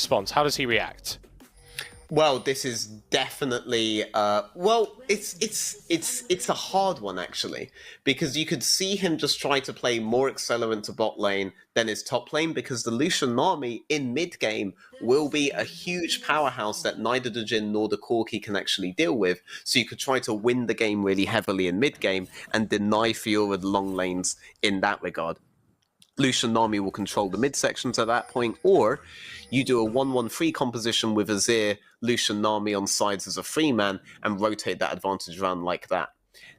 response? How does he react? Well, this is definitely well, it's a hard one actually, because you could see him just try to play more accelerant to bot lane than his top lane, because the Lucian army in mid game will be a huge powerhouse that neither the Jhin nor the Corki can actually deal with. So you could try to win the game really heavily in mid game and deny Fiora the long lanes in that regard. Lucian army will control the mid sections at that point, or you do a 1-1-3 composition with Azir, Lucian army on sides as a free man, and rotate that advantage around like that.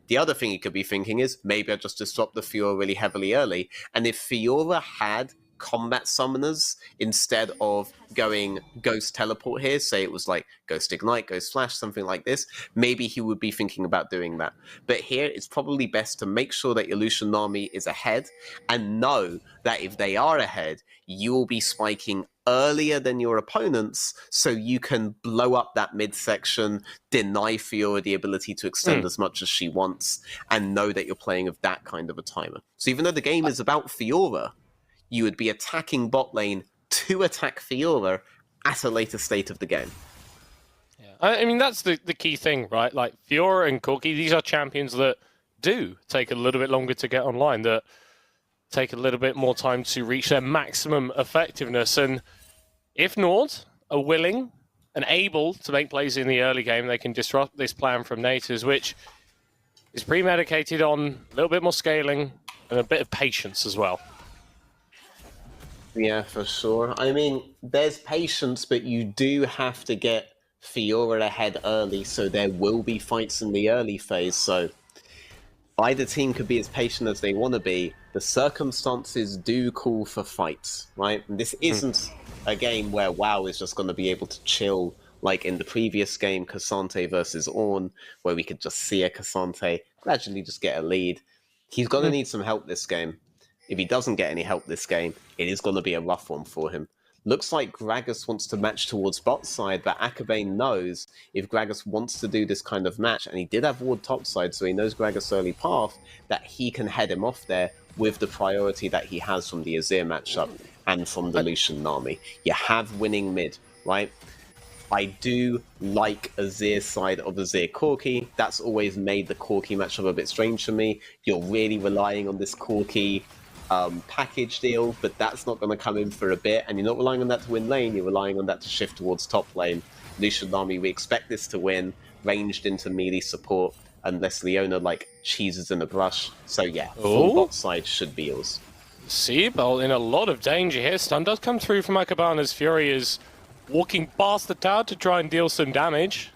The other thing you could be thinking is, maybe I just disrupt the Fiora really heavily early, and if Fiora had combat summoners instead of going Ghost Teleport here, say it was like Ghost Ignite, Ghost Flash, something like this, maybe he would be thinking about doing that. But here, it's probably best to make sure that your Lucian army is ahead, and know that if they are ahead, you will be spiking earlier than your opponents, so you can blow up that midsection, deny Fiora the ability to extend as much as she wants, and know that you're playing with that kind of a timer. So even though the game is about Fiora, you would be attacking bot lane to attack Fiora at a later state of the game. Yeah, I mean, that's the key thing, right? Like, Fiora and Corki, these are champions that do take a little bit longer to get online, that take a little bit more time to reach their maximum effectiveness. And if NORD are willing and able to make plays in the early game, they can disrupt this plan from Nativz, which is premedicated on a little bit more scaling and a bit of patience as well. Yeah, for sure. I mean, there's patience, but you do have to get Fiora ahead early, so there will be fights in the early phase. So either team could be as patient as they want to be. The circumstances do call for fights, right? And this isn't a game where WoW is just going to be able to chill like in the previous game, Cassante versus Ornn, where we could just see a Cassante gradually just get a lead. He's going to need some help this game. If he doesn't get any help this game, it is going to be a rough one for him. Looks like Gragas wants to match towards bot side, but Akabane knows if Gragas wants to do this kind of match, and he did have ward top side, so he knows Gragas' early path, that he can head him off there with the priority that he has from the Azir matchup and from the Lucian army. You have winning mid, right? I do like Azir's side of Azir Corki. That's always made the Corki matchup a bit strange for me. You're really relying on this Corki package deal, but that's not going to come in for a bit, and you're not relying on that to win lane, you're relying on that to shift towards top lane. Lucian army, we expect this to win, ranged into melee support, unless Leona, like, cheeses in a brush. So yeah, full bot side should be yours. Seabolt in a lot of danger here. Stun does come through from Akabane's Fury is walking past the tower to try and deal some damage.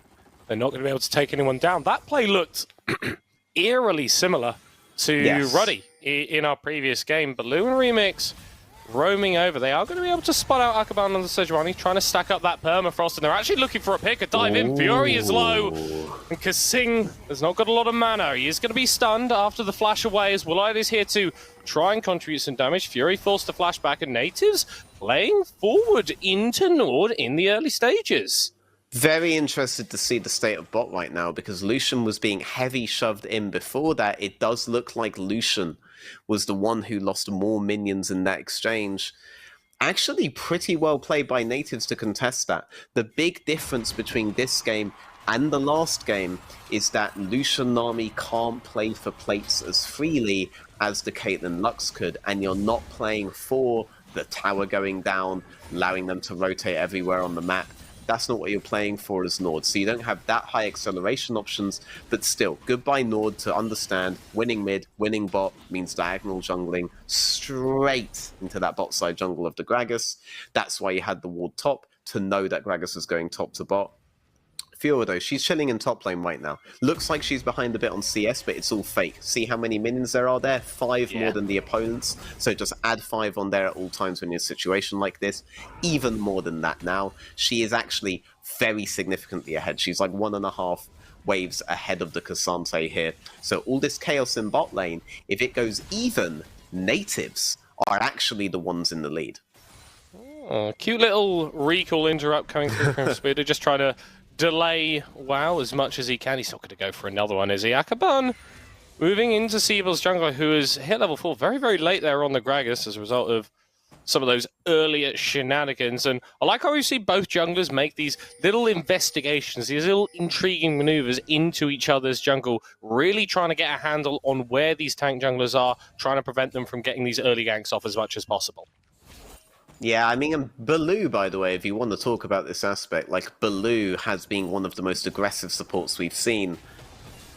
They're not going to be able to take anyone down. That play looked eerily similar to Ruddy in our previous game. Balloon Remix roaming over. They are going to be able to spot out Akabane on the Sejuani, trying to stack up that permafrost, and they're actually looking for a pick. A dive in. Fury is low. And Kasing has not got a lot of mana. He is going to be stunned after the flash away, as Willite is here to try and contribute some damage. Fury forced to flash back, and Nativz playing forward into NORD in the early stages. Very interested to see the state of bot right now, because Lucian was being heavy shoved in before that. It does look like Lucian was the one who lost more minions in that exchange. Actually pretty well played by Nativz to contest that. The big difference between this game and the last game is that Lucian army can't play for plates as freely as the Caitlyn Lux could, and you're not playing for the tower going down, allowing them to rotate everywhere on the map. That's not what you're playing for as NORD, so you don't have that high acceleration options, but still, goodbye NORD to understand winning mid, winning bot means diagonal jungling straight into that bot side jungle of the Gragas. That's why you had the ward top, to know that Gragas was going top to bot. Fiora though, she's chilling in top lane right now. Looks like she's behind a bit on CS, but it's all fake. See how many minions there are there? 5 more than the opponents. So just add 5 on there at all times when you're in a situation like this. Even more than that now. She is actually very significantly ahead. She's like 1.5 waves ahead of the Cassante here. So all this chaos in bot lane, if it goes even, Nativz are actually the ones in the lead. Oh, cute little recall interrupt coming through from Speeder, just trying to delay WoW as much as he can. He's not going to go for another one, is he? Akabane moving into Seabolt's jungler, who is hit level 4 very, very late there on the Gragas as a result of some of those earlier shenanigans. And I like how we see both junglers make these little investigations, these little intriguing maneuvers into each other's jungle, really trying to get a handle on where these tank junglers are, trying to prevent them from getting these early ganks off as much as possible. Yeah, I mean, and Baloo, by the way, if you want to talk about this aspect, like, Baloo has been one of the most aggressive supports we've seen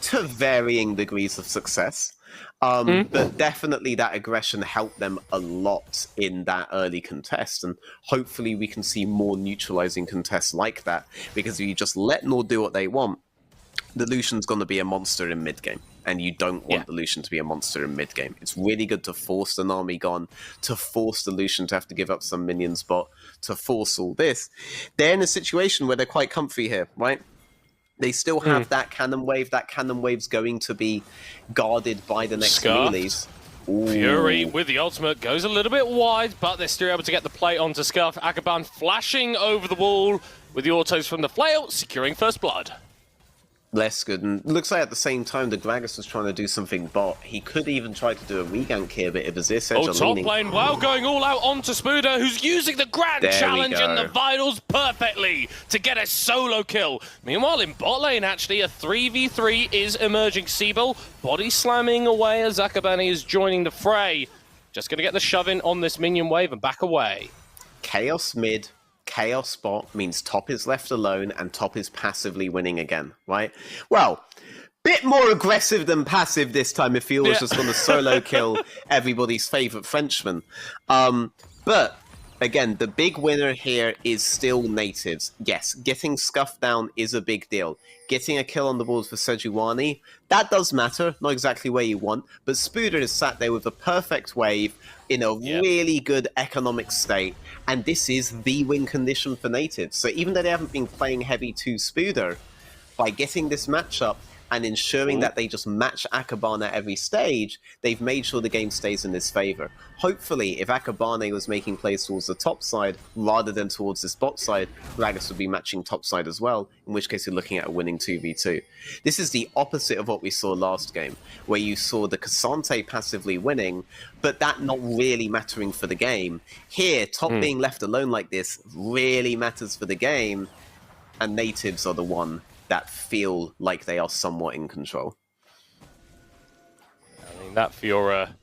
to varying degrees of success. But definitely that aggression helped them a lot in that early contest, and hopefully we can see more neutralizing contests like that, because if you just let NORD do what they want, the Lucian's going to be a monster in mid-game, and you don't want the Lucian to be a monster in mid-game. It's really good to force an army gone, to force the Lucian to have to give up some minions, but to force all this. They're in a situation where they're quite comfy here, right? They still have that cannon wave. That cannon wave's going to be guarded by the next melees. Fury with the ultimate goes a little bit wide, but they're still able to get the play onto Scuff. Akaban flashing over the wall with the autos from the flail, securing first blood. Less good, and looks like at the same time the Gragas was trying to do something bot. He could even try to do a regank here, but it was this edge top lane, wow, going all out onto Spooder, who's using the grand challenge and the vitals perfectly to get a solo kill. Meanwhile, in bot lane, actually, a 3v3 is emerging. Siebel body slamming away as Zakabani is joining the fray. Just going to get the shove in on this minion wave and back away. Chaos mid. Chaos bot means top is left alone and top is passively winning again, right? Well, bit more aggressive than passive this time if he was just going to solo kill everybody's favorite Frenchman. But again, the big winner here is still Nativz. Yes, getting Scuff down is a big deal. Getting a kill on the board for Sejuani, that does matter, not exactly where you want, but Spooder is sat there with a perfect wave in a really good economic state, and this is the win condition for Nativz. So even though they haven't been playing heavy to Spooder, by getting this matchup and ensuring that they just match Akabane at every stage, they've made sure the game stays in his favor. Hopefully, if Akabane was making plays towards the top side rather than towards this bot side, Gragas would be matching top side as well, in which case you're looking at a winning 2v2. This is the opposite of what we saw last game, where you saw the Cassante passively winning, but that not really mattering for the game. Here, top being left alone like this really matters for the game, and Nativz are the one that feel like they are somewhat in control. I mean, that Fiora,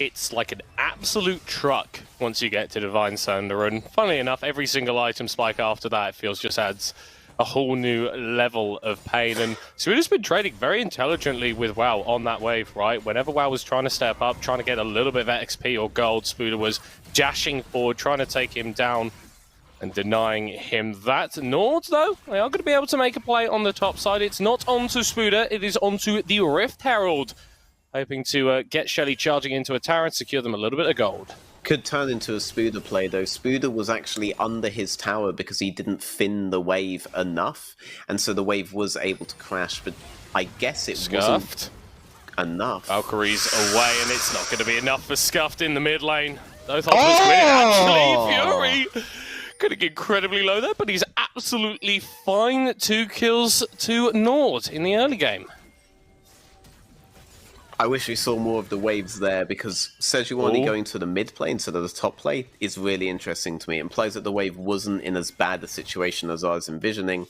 it's like an absolute truck once you get to Divine Sunder, and funnily enough, every single item spike after that, it feels just adds a whole new level of pain. And Spooder's been trading very intelligently with WoW on that wave, right? Whenever WoW was trying to step up, trying to get a little bit of XP or gold, Spooder was dashing forward, trying to take him down and denying him that. NORD, though, they are going to be able to make a play on the top side. It's not onto Spooder, it is onto the Rift Herald, hoping to get Shelly charging into a tower and secure them a little bit of gold. Could turn into a Spooder play, though. Spooder was actually under his tower because he didn't fin the wave enough, and so the wave was able to crash, but I guess it wasn't enough. Valkyrie's away, and it's not going to be enough for Scuffed in the mid lane. Those ultimates winning, actually. Fury getting incredibly low there, but he's absolutely fine. 2 kills to NORD in the early game. I wish we saw more of the waves there, because Sejuani going to the mid play instead of the top play is really interesting to me. It implies that the wave wasn't in as bad a situation as I was envisioning.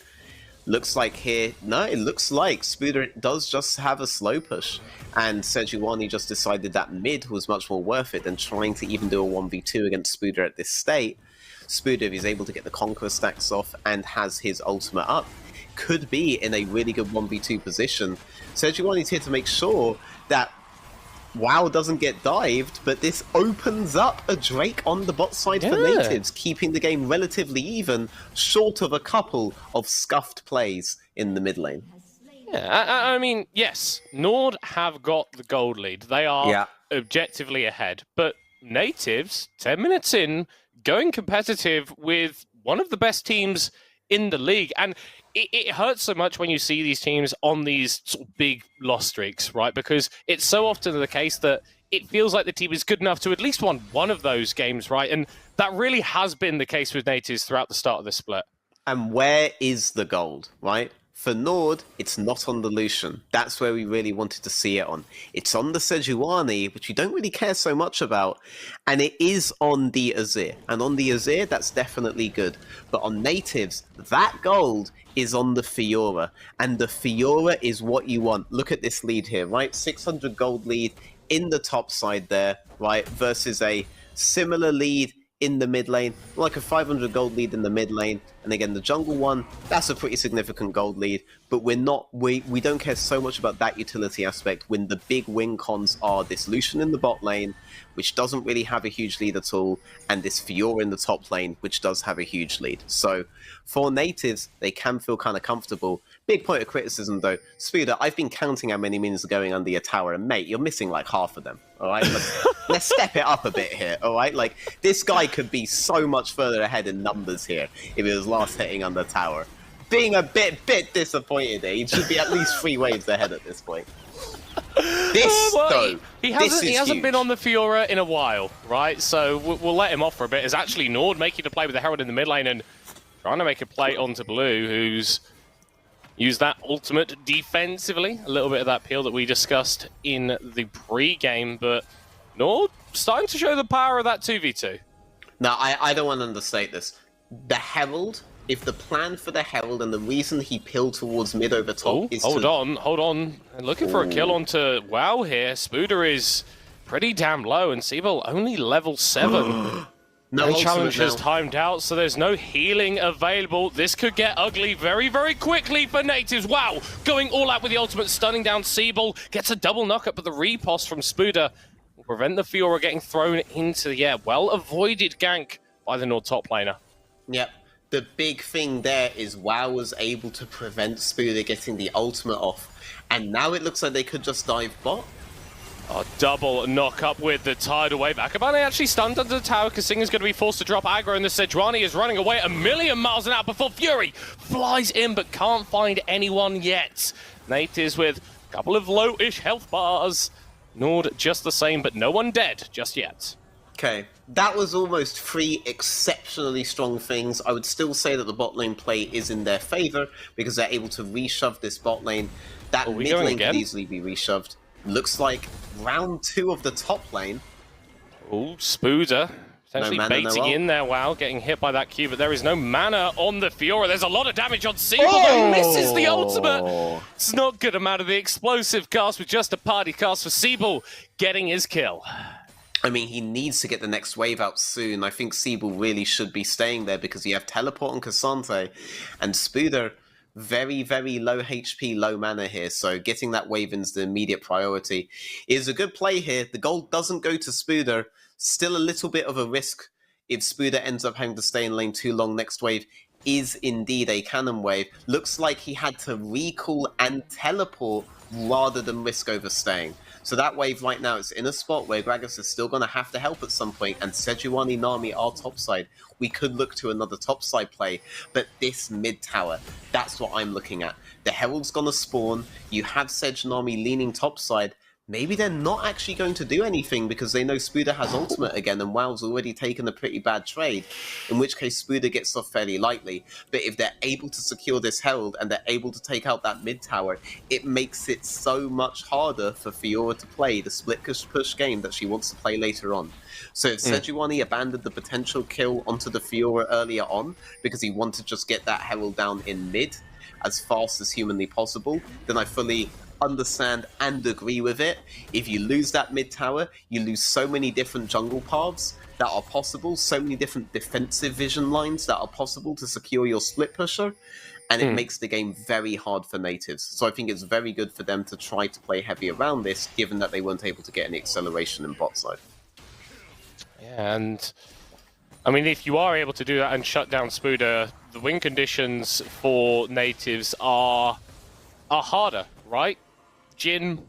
Looks like here, no, it looks like Spooder does just have a slow push, and Sejuani just decided that mid was much more worth it than trying to even do a 1v2 against Spooder at this state. Spooder, if he's able to get the Conqueror stacks off and has his ultimate up, could be in a really good 1v2 position. Sejuani's here to make sure that WoW doesn't get dived, but this opens up a Drake on the bot side for Nativz, keeping the game relatively even, short of a couple of scuffed plays in the mid lane. Yeah, I mean, yes, NORD have got the gold lead. They are objectively ahead, but Nativz, 10 minutes in, going competitive with one of the best teams in the league. And it hurts so much when you see these teams on these sort of big loss streaks, right? Because it's so often the case that it feels like the team is good enough to at least win one of those games, right? And that really has been the case with Nativz throughout the start of the split. And where is the gold, right? For NORD, it's not on the Lucian. That's where we really wanted to see it on. It's on the Sejuani, which we don't really care so much about, and it is on the Azir. And on the Azir, that's definitely good. But on Nativz, that gold is on the Fiora, and the Fiora is what you want. Look at this lead here, right? 600 gold lead in the top side there, right? Versus a similar lead in the mid lane, like a 500 gold lead in the mid lane. And again, the jungle one, that's a pretty significant gold lead, but we don't care so much about that utility aspect when the big win cons are this Lucian in the bot lane, which doesn't really have a huge lead at all, and this Fiora in the top lane, which does have a huge lead. So for Nativz, they can feel kind of comfortable. Big point of criticism though, Spuda, I've been counting how many minions are going under your tower, and mate, you're missing like half of them, alright? Let's step it up a bit here, alright? Like, this guy could be so much further ahead in numbers here if he was last hitting on the tower. Being a bit disappointed there. He should be at least 3 waves ahead at this point. This, though, he hasn't been on the Fiora in a while, right? So we'll let him off for a bit. It's actually NORD making a play with the Herald in the mid lane and trying to make a play onto Blue, who's used that ultimate defensively. A little bit of that peel that we discussed in the pre-game, but NORD starting to show the power of that 2v2. Now, I don't want to understate this. The Herald, if the plan for the Herald and the reason he peeled towards mid over top is hold on. And looking for a kill onto WoW here. Spuda is pretty damn low, and Siebel only level 7. No challenge has timed out, so there's no healing available. This could get ugly very, very quickly for Nativz. Wow, going all out with the ultimate, stunning down Siebel. Gets a double knockup, but the riposte from Spuda will prevent the Fiora getting thrown into the air. Well-avoided gank by the NORD top laner. Yep. The big thing there is WoW was able to prevent Spuda getting the ultimate off. And now it looks like they could just dive bot. Oh, double knock up with the tidal wave. Akabane actually stunned under the tower. Kasinga's going to be forced to drop aggro, and the Sejuani is running away a million miles an hour before Fury flies in but can't find anyone yet. Nativz with a couple of low-ish health bars. NORD just the same, but no one dead just yet. Okay, that was almost 3 exceptionally strong things. I would still say that the bot lane play is in their favor because they're able to reshove this bot lane. That mid lane could easily be reshoved. Looks like round 2 of the top lane. Oh, Spuda potentially baiting in there. Wow, getting hit by that Q, but there is no mana on the Fiora. There's a lot of damage on Siebel, though he misses the ultimate. It's not good amount of the explosive cast with just a party cast for Siebel getting his kill. I mean, he needs to get the next wave out soon. I think Siebel really should be staying there because you have Teleport on Cassante, and Spuda, very, very low HP, low mana here, so getting that wave is the immediate priority. Is a good play here. The gold doesn't go to Spuda. Still a little bit of a risk if Spuda ends up having to stay in lane too long. Next wave is indeed a cannon wave. Looks like he had to recall and teleport rather than risk overstaying. So that wave right now is in a spot where Gragas is still going to have to help at some point, and Sejuani Nami are topside. We could look to another topside play, but this mid tower, that's what I'm looking at. The Herald's going to spawn, you have Sejuani leaning topside. Maybe they're not actually going to do anything because they know Spuda has ultimate again and WoW's already taken a pretty bad trade, in which case Spuda gets off fairly lightly. But if they're able to secure this Herald and they're able to take out that mid tower, it makes it so much harder for Fiora to play the split push game that she wants to play later on. So if Sejuani abandoned the potential kill onto the Fiora earlier on because he wanted to just get that Herald down in mid as fast as humanly possible, then I fully understand and agree with it. If you lose that mid tower, you lose so many different jungle paths that are possible, so many different defensive vision lines that are possible to secure your split pusher, and it makes the game very hard for Nativz. So I think it's very good for them to try to play heavy around this, given that they weren't able to get any acceleration in bot side. Yeah, and I mean, if you are able to do that and shut down Spuda, the win conditions for Nativz are harder, right? Jhin,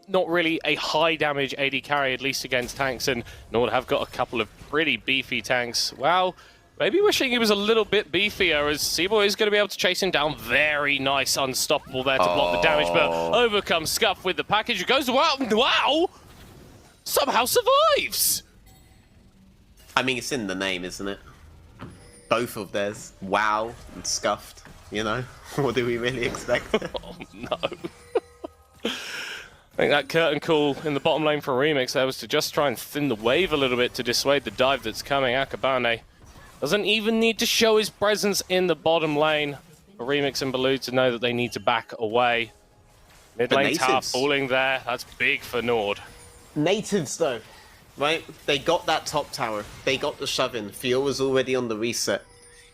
not really a high damage AD carry, at least against tanks, and NORD have got a couple of pretty beefy tanks. Well, maybe wishing he was a little bit beefier, as Siebel is going to be able to chase him down. Very nice, unstoppable there to block the damage, but overcomes Scuff with the package. It goes, wow! Somehow survives! I mean, it's in the name, isn't it? Both of theirs, WoW and Scuffed. you know? What do we really expect? Oh, no. I think that curtain call in the bottom lane for Remix there was to just try and thin the wave a little bit to dissuade the dive that's coming. Akabane doesn't even need to show his presence in the bottom lane for Remix and Baloo to know that they need to back away. Mid lane tower falling there. That's big for NORD. Nativz, though, right? They got that top tower. They got the shove-in. Fiora's already on the reset.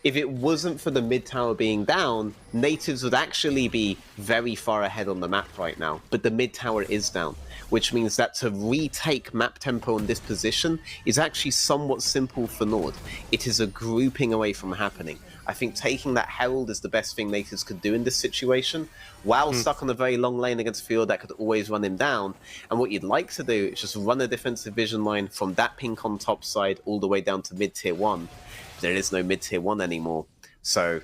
If it wasn't for the mid tower being down, Nativz would actually be very far ahead on the map right now. But the mid tower is down, which means that to retake map tempo in this position is actually somewhat simple for NORD. It is a grouping away from happening. I think taking that Herald is the best thing Nativz could do in this situation. While stuck on a very long lane against Fiora that could always run him down. And what you'd like to do is just run a defensive vision line from that pink on top side all the way down to mid-tier 1. There is no mid-tier 1 anymore. So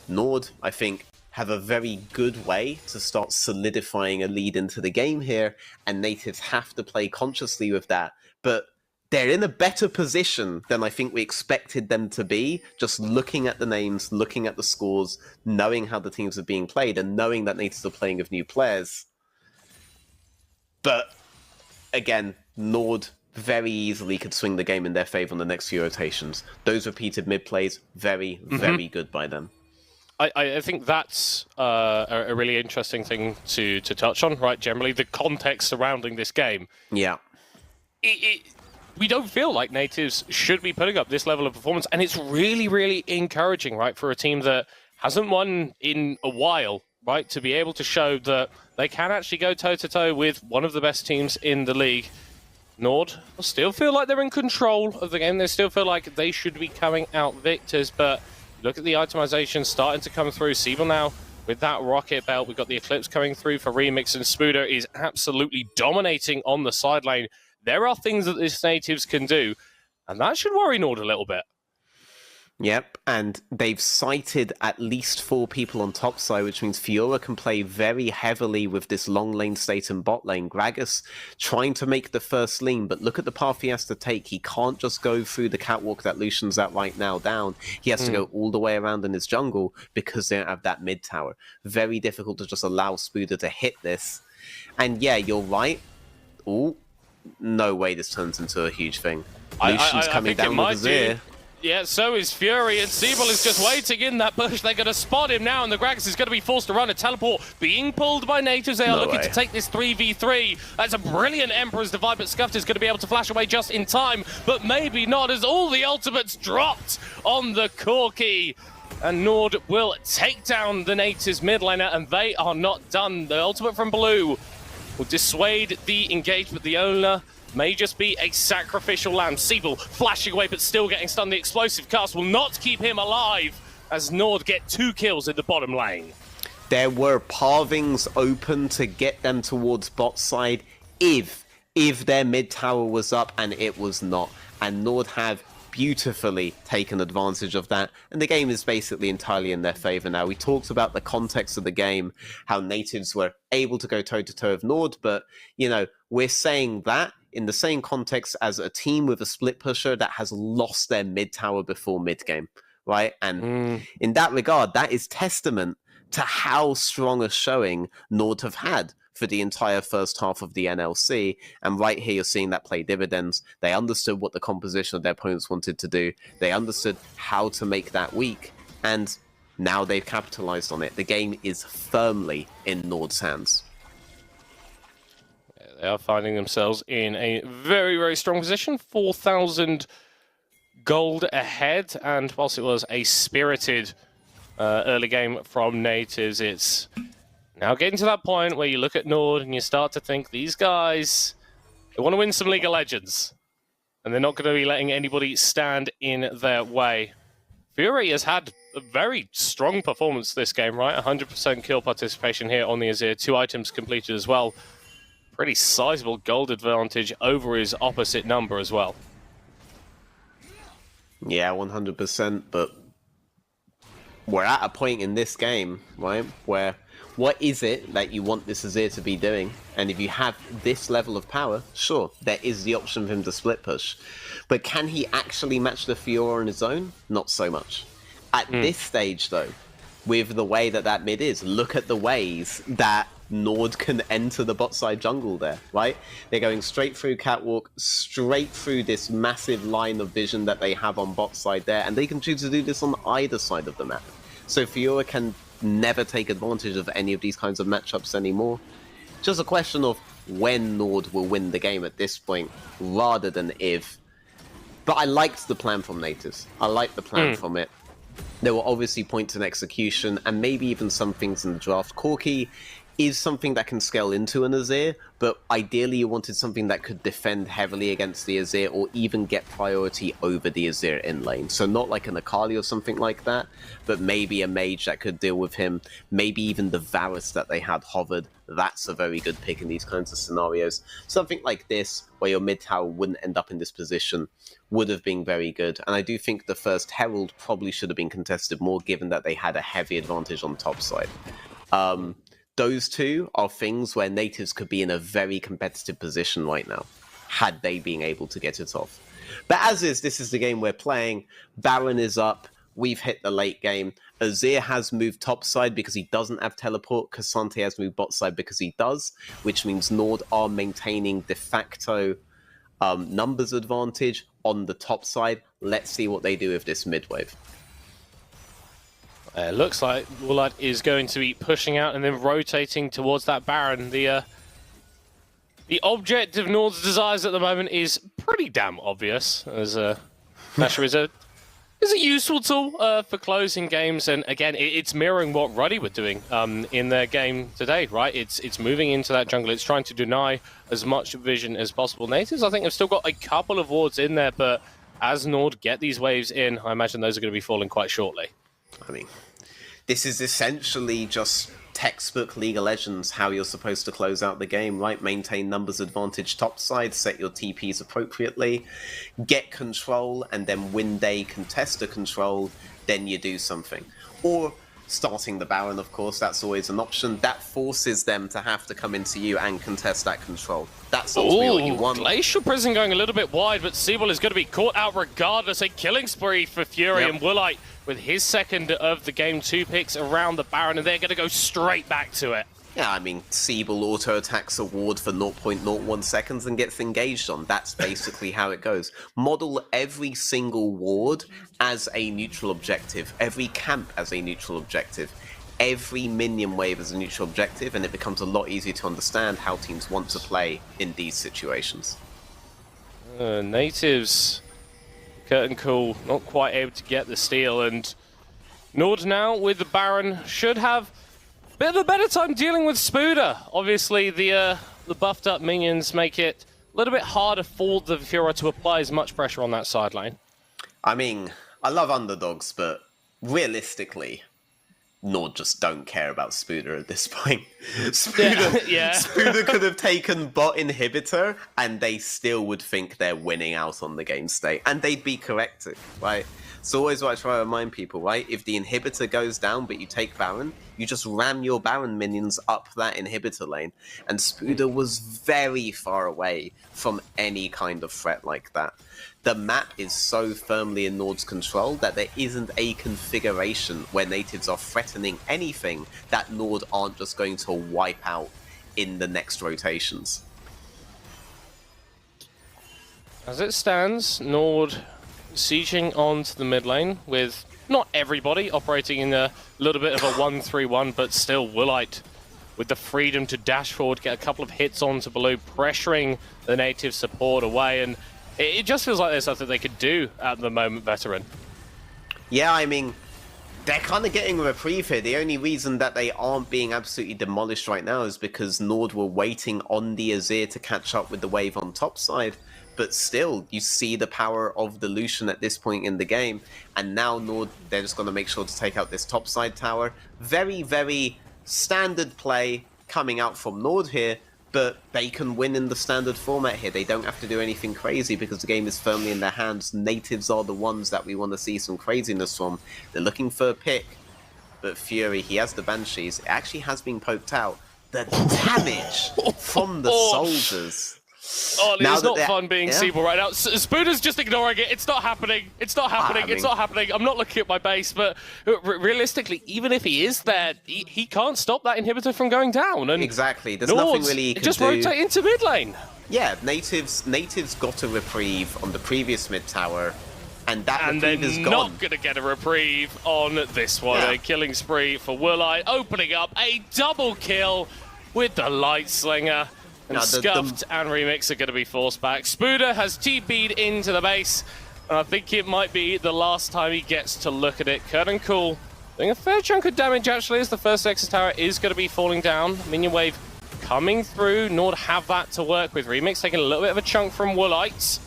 NORD, I think, have a very good way to start solidifying a lead into the game here, and Nativz have to play consciously with that. But they're in a better position than I think we expected them to be, just looking at the names, looking at the scores, knowing how the teams are being played, and knowing that Nativz are playing with new players. But again, NORD very easily could swing the game in their favor on the next few rotations. Those repeated mid plays, very, very good by them. I think that's a really interesting thing to touch on, right? Generally, the context surrounding this game. Yeah. We don't feel like Nativz should be putting up this level of performance, and it's really, really encouraging, right, for a team that hasn't won in a while, right, to be able to show that they can actually go toe-to-toe with one of the best teams in the league. NORD still feel like they're in control of the game. They still feel like they should be coming out victors, but look at the itemization starting to come through. Siebel now with that rocket belt. We've got the Eclipse coming through for Remix, and Spooder is absolutely dominating on the side lane. There are things that this Nativz can do, and that should worry NORD a little bit. Yep, and they've sighted at least 4 people on top side, which means Fiora can play very heavily with this long lane state and bot lane. Gragas trying to make the first lean, but look at the path he has to take. He can't just go through the catwalk that Lucian's at right now down. He has to go all the way around in his jungle because they don't have that mid tower. Very difficult to just allow Spooder to hit this. And yeah, you're right. Ooh, no way this turns into a huge thing. Lucian's coming down with his ear. Yeah, so is Fury, and Siebel is just waiting in that bush. They're going to spot him now, and the Gragas is going to be forced to run a teleport. Being pulled by Nativz, they are looking to take this 3v3. That's a brilliant Emperor's Divide, but Scuffed is going to be able to flash away just in time, but maybe not, as all the ultimates dropped on the Corki. And NORD will take down the Nativz mid laner, and they are not done. The ultimate from Blue will dissuade the engagement. The owner may just be a sacrificial lamb. Siebel flashing away, but still getting stunned. The explosive cast will not keep him alive as NORD get 2 kills in the bottom lane. There were pathings open to get them towards bot side if their mid tower was up, and it was not. And NORD have beautifully taken advantage of that, and the game is basically entirely in their favor now. We talked about the context of the game, how Nativz were able to go toe-to-toe with NORD, but, you know, we're saying that in the same context as a team with a split pusher that has lost their mid tower before mid game, right? And in that regard, that is testament to how strong a showing NORD have had for the entire first half of the NLC. And right here, you're seeing that play dividends. They understood what the composition of their opponents wanted to do. They understood how to make that weak. And now they've capitalized on it. The game is firmly in NORD's hands. They are finding themselves in a very, very strong position. 4,000 gold ahead. And whilst it was a spirited early game from Nativz, it's now getting to that point where you look at NORD and you start to think, these guys, they want to win some League of Legends. And they're not going to be letting anybody stand in their way. Fury has had a very strong performance this game, right? 100% kill participation here on the Azir. 2 items completed as well. Pretty sizable gold advantage over his opposite number as well. Yeah, 100%, but we're at a point in this game, right, where what is it that you want this Azir to be doing? And if you have this level of power, sure, there is the option for him to split push. But can he actually match the Fiora on his own? Not so much. At this stage, though, with the way that that mid is. Look at the ways that NORD can enter the bot side jungle there, right? They're going straight through catwalk, straight through this massive line of vision that they have on bot side there, and they can choose to do this on either side of the map. So Fiora can never take advantage of any of these kinds of matchups anymore. Just a question of when NORD will win the game at this point, rather than if. But I liked the plan from Nativz. I liked the plan from it. There were obviously points in execution, and maybe even some things in the draft. Corki is something that can scale into an Azir, but ideally you wanted something that could defend heavily against the Azir, or even get priority over the Azir in lane. So not like an Akali or something like that, but maybe a mage that could deal with him. Maybe even the Varus that they had hovered. That's a very good pick in these kinds of scenarios. Something like this, where your mid tower wouldn't end up in this position, would have been very good. And I do think the first Herald probably should have been contested more, given that they had a heavy advantage on top side. Those two are things where Nativz could be in a very competitive position right now, had they been able to get it off. But as is, this is the game we're playing. Baron is up. We've hit the late game. Azir has moved top side because he doesn't have teleport. Cassante has moved bot side because he does, which means NORD are maintaining de facto numbers advantage on the top side. Let's see what they do with this mid wave. Looks like Woolite is going to be pushing out and then rotating towards that Baron. The object of NORD's desires at the moment is pretty damn obvious, as Nasher is a useful tool for closing games, and again, it's mirroring what Ruddy were doing in their game today, right? It's moving into that jungle, it's trying to deny as much vision as possible. Nativz, I think, have still got a couple of wards in there, but as NORD get these waves in, I imagine those are going to be falling quite shortly. I mean, this is essentially just textbook League of Legends, how you're supposed to close out the game, right? Maintain numbers advantage topside, set your TPs appropriately, get control, and then when they contest a control, then you do something. Or starting the Baron, of course, that's always an option. That forces them to have to come into you and contest that control. That's ultimately what you want. Glacial Prison going a little bit wide, but Seabull is going to be caught out regardless. A killing spree for Fury, and Woolite with his second of the game, 2 picks around the Baron, and they're going to go straight back to it. Yeah, I mean, Seabull auto-attacks a ward for 0.01 seconds and gets engaged on. That's basically how it goes. Model every single ward as a neutral objective, every camp as a neutral objective, every minion wave as a neutral objective, and it becomes a lot easier to understand how teams want to play in these situations. Nativz, Curtain Call, not quite able to get the steal, and NORD now with the Baron should have a bit of a better time dealing with Spooder. Obviously, the buffed up minions make it a little bit harder for the Fiora to apply as much pressure on that side lane. I mean, I love underdogs, but realistically, NORD just don't care about Spooder at this point. Spooder could have taken bot inhibitor, and they still would think they're winning out on the game state, and they'd be corrected, right? It's always what I try to remind people, right? If the inhibitor goes down, but you take Baron, you just ram your Baron minions up that inhibitor lane, and Spooder was very far away from any kind of threat like that. The map is so firmly in NORD's control that there isn't a configuration where Nativz are threatening anything that NORD aren't just going to wipe out in the next rotations. As it stands, NORD sieging onto the mid lane with not everybody operating in a little bit of a 1-3-1, but still Woolite with the freedom to dash forward, get a couple of hits onto Blue, pressuring the Nativz support away, and it just feels like there's something they could do at the moment, Veteran. Yeah, I mean, they're kind of getting a reprieve here. The only reason that they aren't being absolutely demolished right now is because NORD were waiting on the Azir to catch up with the wave on top side. But still, you see the power of the Lucian at this point in the game. And now NORD, they're just going to make sure to take out this top side tower. Very, very standard play coming out from NORD here. But they can win in the standard format here. They don't have to do anything crazy because the game is firmly in their hands. Nativz are the ones that we want to see some craziness from. They're looking for a pick. But Fury, he has the Banshees. It actually has been poked out. The damage from the soldiers. Oh, Now it's that not they're- fun being yeah. Seabull right now. Spooder's just ignoring it. It's not happening. It's not happening. It's not happening. I'm not looking at my base, but realistically, even if he is there, he can't stop that inhibitor from going down. And Exactly. There's nothing Nords really he can just do. rotate into mid lane. Yeah, Nativz got a reprieve on the previous mid tower, and that And they're reprieve is not gone. going to get a reprieve on this one. Yeah. A killing spree for Woolite, opening up a double kill with the Light Slinger. And Now, Scuffed and Remix are going to be forced back. Spooder has TP'd into the base, and I think it might be the last time he gets to look at it. Curtain Cool doing a fair chunk of damage, actually, as the first Nexus Tower is going to be falling down. Minion Wave coming through. Nord have that to work with. Remix taking a little bit of a chunk from Woolites.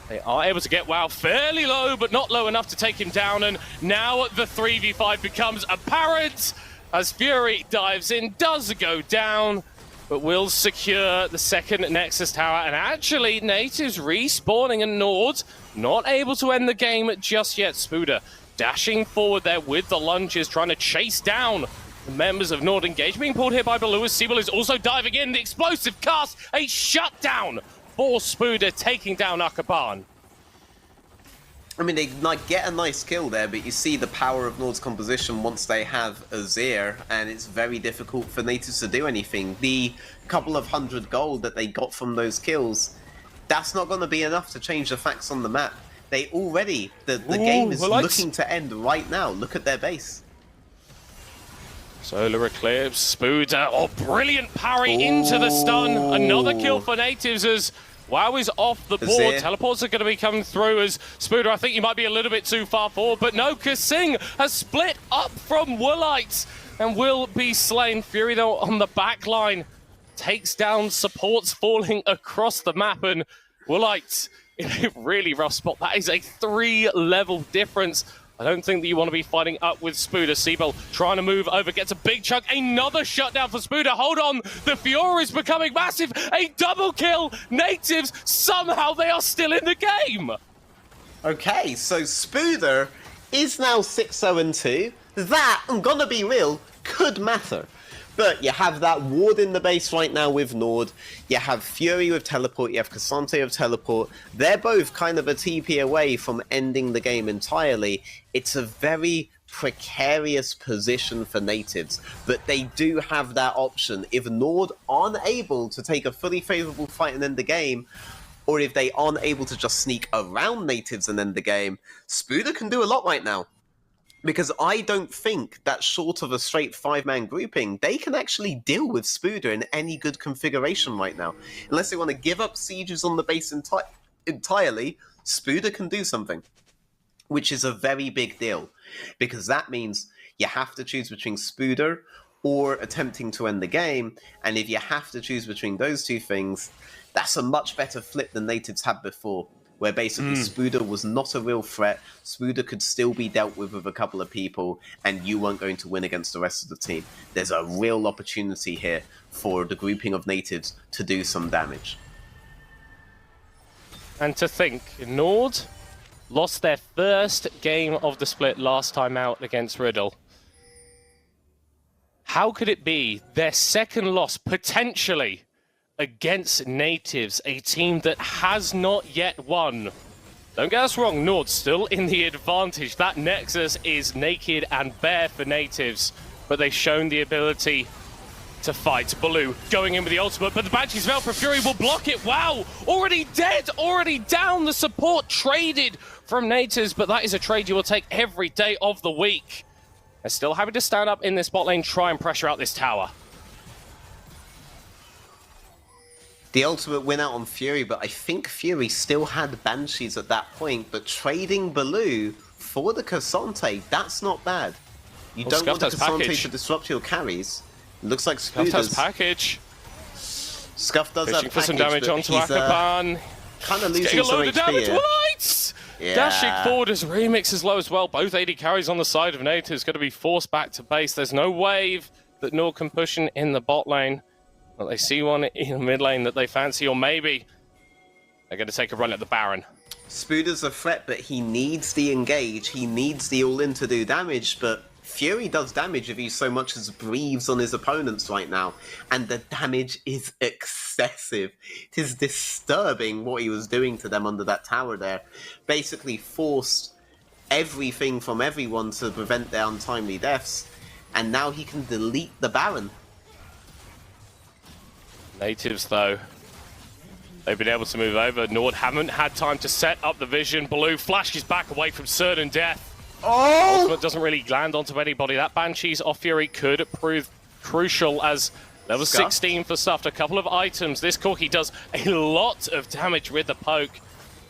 They are able to get WoW fairly low, but not low enough to take him down. And now the 3v5 becomes apparent as Fury dives in, does go down, but will secure the second Nexus Tower. And actually, Nativz respawning and Nord not able to end the game just yet. Spooder dashing forward there with the lunges, trying to chase down the members of Nord. Engage being pulled here by Baloo as Seabull is also diving in. The explosive cast, a shutdown for Spooder, taking down Akaban. I mean, they get a nice kill there, but you see the power of Nord's composition once they have Azir, and it's very difficult for Nativz to do anything. The couple of 100 gold that they got from those kills, that's not going to be enough to change the facts on the map. They already, the game is looking to end right now. Look at their base. Solar Eclipse, Spooder, oh, brilliant parry into the stun. Another kill for Nativz as WoW is off the board. Teleports are going to be coming through as Spooder, I think you might be a little bit too far forward, but no, Kasing has split up from Woolite and will be slain. Fury, though, on the back line, takes down supports falling across the map, and Woolite in a really rough spot. That is a 3-level difference. I don't think that you want to be fighting up with Spooder. Seabull trying to move over, gets a big chunk. Another shutdown for Spooder. Hold on, the Fury is becoming massive. A double kill. Nativz, somehow they are still in the game. Okay, so Spooder is now 6-0-2. That, I'm gonna be real, could matter. But you have that ward in the base right now with Nord. You have Fury with teleport. You have Cassante with teleport. They're both kind of a TP away from ending the game entirely. It's a very precarious position for Nativz, but they do have that option. If Nord aren't able to take a fully favorable fight and end the game, or if they aren't able to just sneak around Nativz and end the game, Spooder can do a lot right now. Because I don't think that short of a straight 5-man grouping, they can actually deal with Spooder in any good configuration right now. Unless they want to give up sieges on the base entirely, Spooder can do something. Which is a very big deal. Because that means you have to choose between Spooder or attempting to end the game. And if you have to choose between those two things, that's a much better flip than Nativz had before. Where basically Spooder was not a real threat, Spooder could still be dealt with a couple of people, and you weren't going to win against the rest of the team. There's a real opportunity here for the grouping of Nativz to do some damage. And to think, Nord lost their first game of the split last time out against Riddle. How could it be their second loss, potentially, against Nativz, a team that has not yet won? Don't get us wrong, Nord still in the advantage. That Nexus is naked and bare for Nativz, but they've shown the ability to fight. Baloo going in with the ultimate, but the Banshee's Veil for Fury will block it. Wow, already dead, already down. The support traded from Nativz, but that is a trade you will take every day of the week. They're still having to stand up in this bot lane, try and pressure out this tower. The ultimate win out on Fury, but I think Fury still had Banshees at that point, but trading Baloo for the Cassante, that's not bad. You don't want the Cassante to disrupt your carries. It looks like Spooder's... Scuff has package. Scuff does have package, for some damage onto Akaban. Kind of losing some HP here. Yeah. Dashing forward as Remix is low as well. Both AD carries on the side of Nativz going to be forced back to base. There's no wave that Nord can push in the bot lane. But they see one in the mid lane that they fancy, or maybe they're going to take a run at the Baron. Spooder's a threat, but he needs the engage. He needs the all-in to do damage, but Fury does damage if he so much as breathes on his opponents right now, and the damage is excessive. It is disturbing what he was doing to them under that tower there. Basically forced everything from everyone to prevent their untimely deaths, and now he can delete the Baron. Nativz, though, they've been able to move over. NORD haven't had time to set up the vision. Blue flashes back away from certain death. Oh! Ultimate doesn't really land onto anybody. That Banshee's off Fury could prove crucial as level 16 for Stuffed. A couple of items. This Corki does a lot of damage with the poke.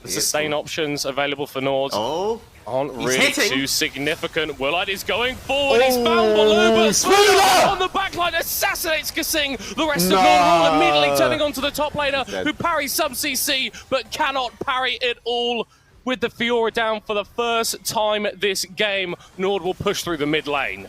The sustain options available for NORD aren't really too significant. Willite is going forward. He's found Baloo, but Spooder on the backline assassinates Kasing. The rest of NORD all immediately turning onto the top laner, who parries some CC, but cannot parry it all. With the Fiora down for the first time this game, NORD will push through the mid lane.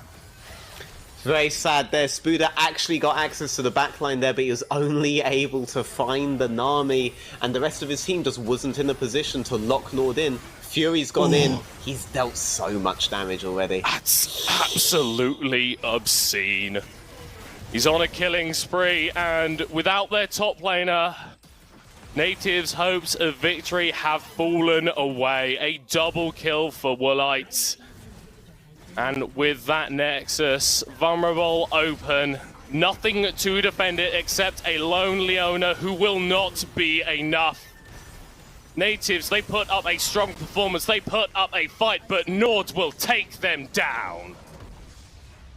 Very sad there. Spooder actually got access to the backline there, but he was only able to find the Nami, and the rest of his team just wasn't in a position to lock NORD in. Fury's gone in. He's dealt so much damage already. That's absolutely obscene. He's on a killing spree, and without their top laner, Nativ's hopes of victory have fallen away. A double kill for Willite. And with that Nexus vulnerable open, nothing to defend it except a lone Leona who will not be enough. Nativz, they put up a strong performance, they put up a fight, but NORD will take them down.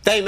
They